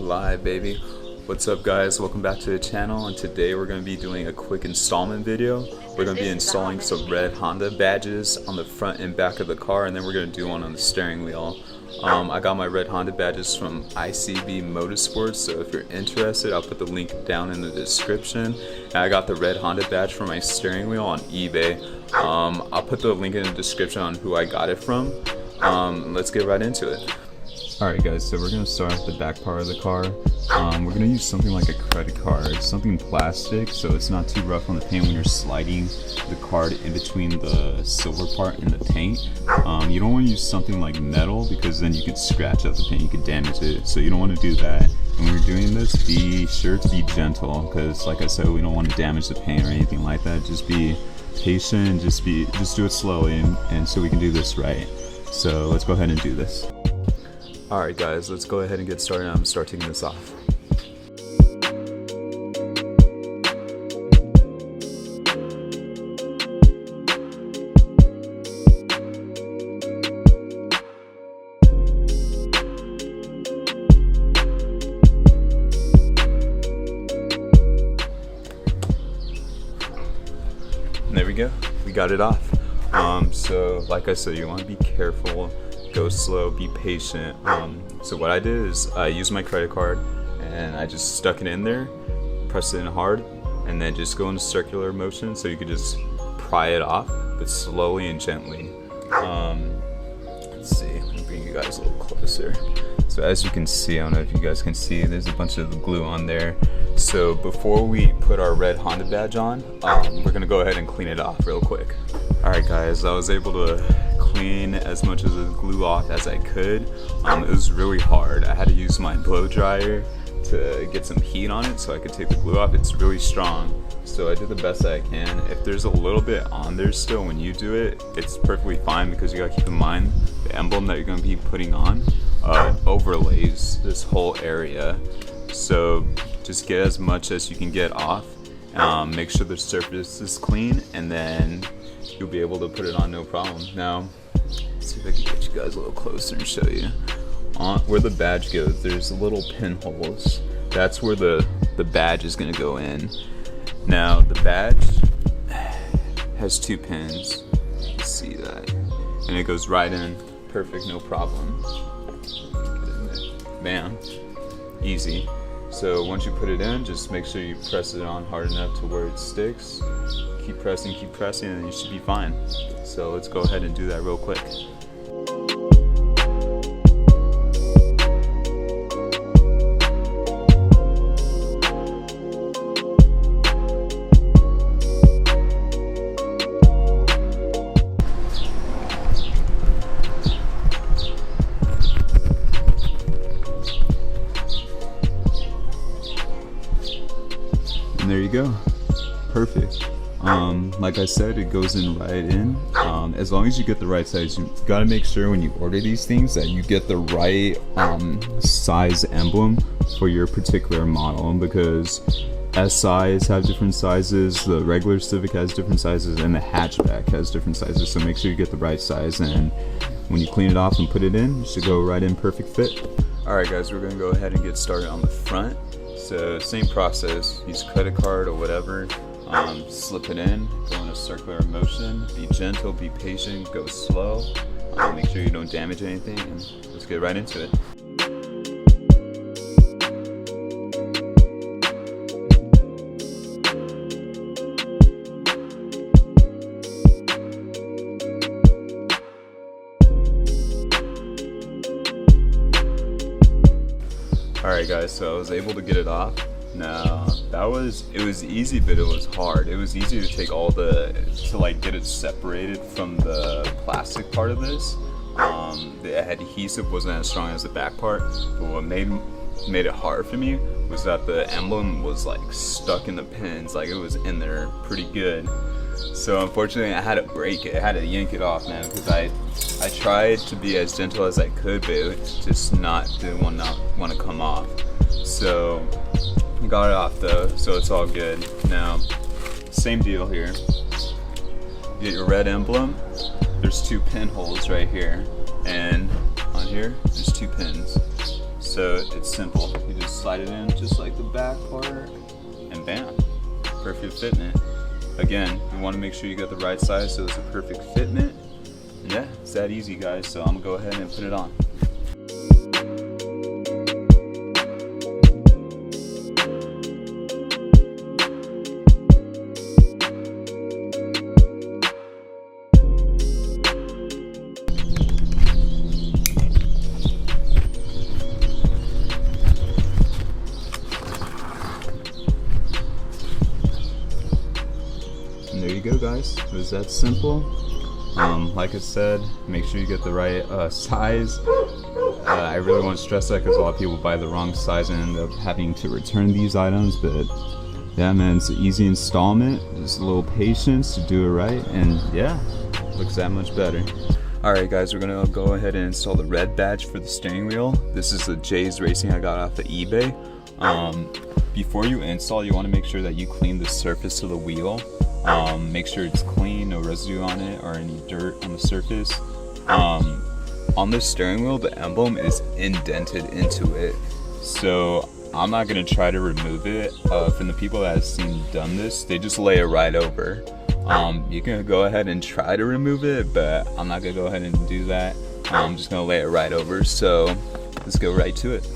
live, baby. What's up, guys? Welcome back to the channel, and today we're going to be doing a quick installment video. We're going to be installing some red Honda badges on the front and back of the car, and then we're going to do one on the steering wheel. I got my red Honda badges from ICB Motorsports, so if you're interested, I'll put the link down in the description. And I got the red Honda badge for my steering wheel on eBay. I'll put the link in the description on who I got it from. Let's get right into it. Alright guys, so we're going to start off the back part of the car. We're going to use something like a credit card, something plastic so it's not too rough on the paint when you're sliding the card in between the silver part and the paint. You don't want to use something like metal because then you could scratch up the paint, you could damage it, so you don't want to do that. When you're doing this, be sure to be gentle because like I said, we don't want to damage the paint or anything like that. Just be patient, just do it slowly and so we can do this right. So let's go ahead and do this. Alright guys, let's go ahead and get started. I'm going to start taking this off. And there we go, we got it off. So like I said, you want to be careful. Go slow, be patient. So what I did is I used my credit card and I just stuck it in there, pressed it in hard, and then just go into circular motion so you could just pry it off, but slowly and gently. Let's see, let me bring you guys a little closer. So as you can see, I don't know if you guys can see, there's a bunch of glue on there. So before we put our red Honda badge on, we're gonna go ahead and clean it off real quick. Alright guys, I was able to clean as much of the glue off as I could. It was really hard. I had to use my blow dryer to get some heat on it so I could take the glue off. It's really strong, so I did the best I can. If there's a little bit on there still when you do it, it's perfectly fine because you gotta keep in mind the emblem that you're gonna be putting on overlays this whole area. So just get as much as you can get off. Make sure the surface is clean, and then you'll be able to put it on no problem. Now, let's see if I can get you guys a little closer and show you. Where the badge goes, there's little pinholes. That's where the badge is going to go in. Now, the badge has 2 pins. You can see that. And it goes right in. Perfect, no problem. Bam. Easy. So once you put it in, just make sure you press it on hard enough to where it sticks. Keep pressing, and you should be fine. So let's go ahead and do that real quick. And there you go. Perfect. Like I said, it goes in right in. As long as you get the right size, you gotta make sure when you order these things that you get the right size emblem for your particular model, because SIs have different sizes, the regular Civic has different sizes, and the hatchback has different sizes. So make sure you get the right size, and when you clean it off and put it in, it should go right in perfect fit. Alright guys, we're gonna go ahead and get started on the front. So same process, use credit card or whatever. Slip it in, go in a circular motion, be gentle, be patient, go slow, make sure you don't damage anything, and let's get right into it. Alright guys, so I was able to get it off. Now, it was easy, but it was hard. It was easy to take to like get it separated from the plastic part of this. The adhesive wasn't as strong as the back part, but what made it hard for me was that the emblem was like stuck in the pins, like it was in there pretty good. So unfortunately I had to break it, I had to yank it off, man, because I tried to be as gentle as I could, but it just didn't want to come off. So got it off though, so it's all good. Now, same deal here. You get your red emblem. There's 2 pinholes right here, and on here there's 2 pins. So it's simple. You just slide it in just like the back part, and bam, perfect fitment. Again, you want to make sure you got the right size so it's a perfect fitment. And yeah, it's that easy, guys. So I'm gonna go ahead and put it on. And there you go, guys. It was that simple. Like I said, make sure you get the right size. I really want to stress that because a lot of people buy the wrong size and end up having to return these items. But yeah, man, it's an easy installment. Just a little patience to do it right, and yeah, looks that much better. Alright guys, we're gonna go ahead and install the red badge for the steering wheel. This is the J's Racing I got off of eBay. Before you install, you want to make sure that you clean the surface of the wheel. Make sure it's clean, no residue on it or any dirt on the surface. On the steering wheel, the emblem is indented into it, so I'm not going to try to remove it. From the people that have seen done this, they just lay it right over. You can go ahead and try to remove it, but I'm not going to go ahead and do that. I'm just going to lay it right over, so let's go right to it.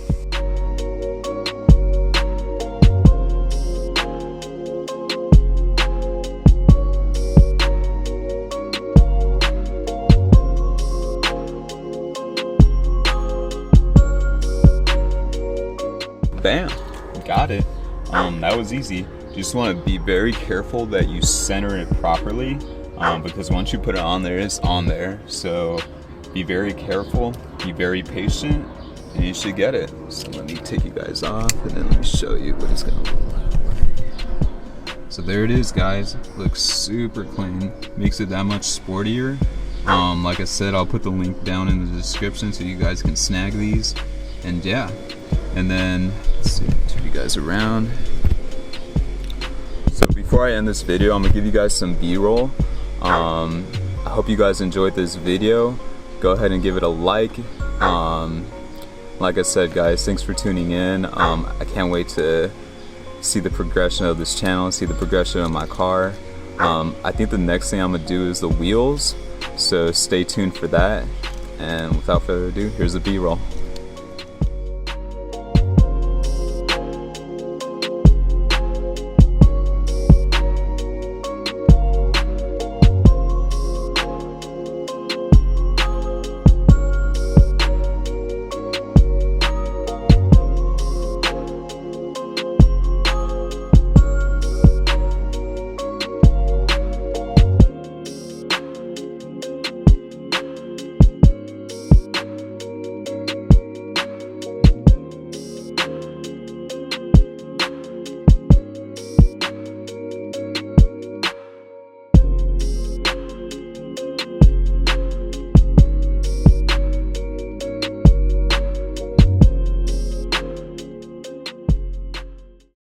Bam, got it. That was easy. Just want to be very careful that you center it properly, because once you put it on there, it's on there. So be very careful, be very patient, and you should get it. So let me take you guys off, and then let me show you what it's gonna look like. So there it is, guys. Looks super clean. Makes it that much sportier. Like I said, I'll put the link down in the description so you guys can snag these. And yeah. And then, let's see, turn you guys around. So before I end this video, I'm gonna give you guys some B-roll. I hope you guys enjoyed this video. Go ahead and give it a like. Like I said, guys, thanks for tuning in. I can't wait to see the progression of this channel, see the progression of my car. I think the next thing I'm gonna do is the wheels. So stay tuned for that. And without further ado, here's the B-roll.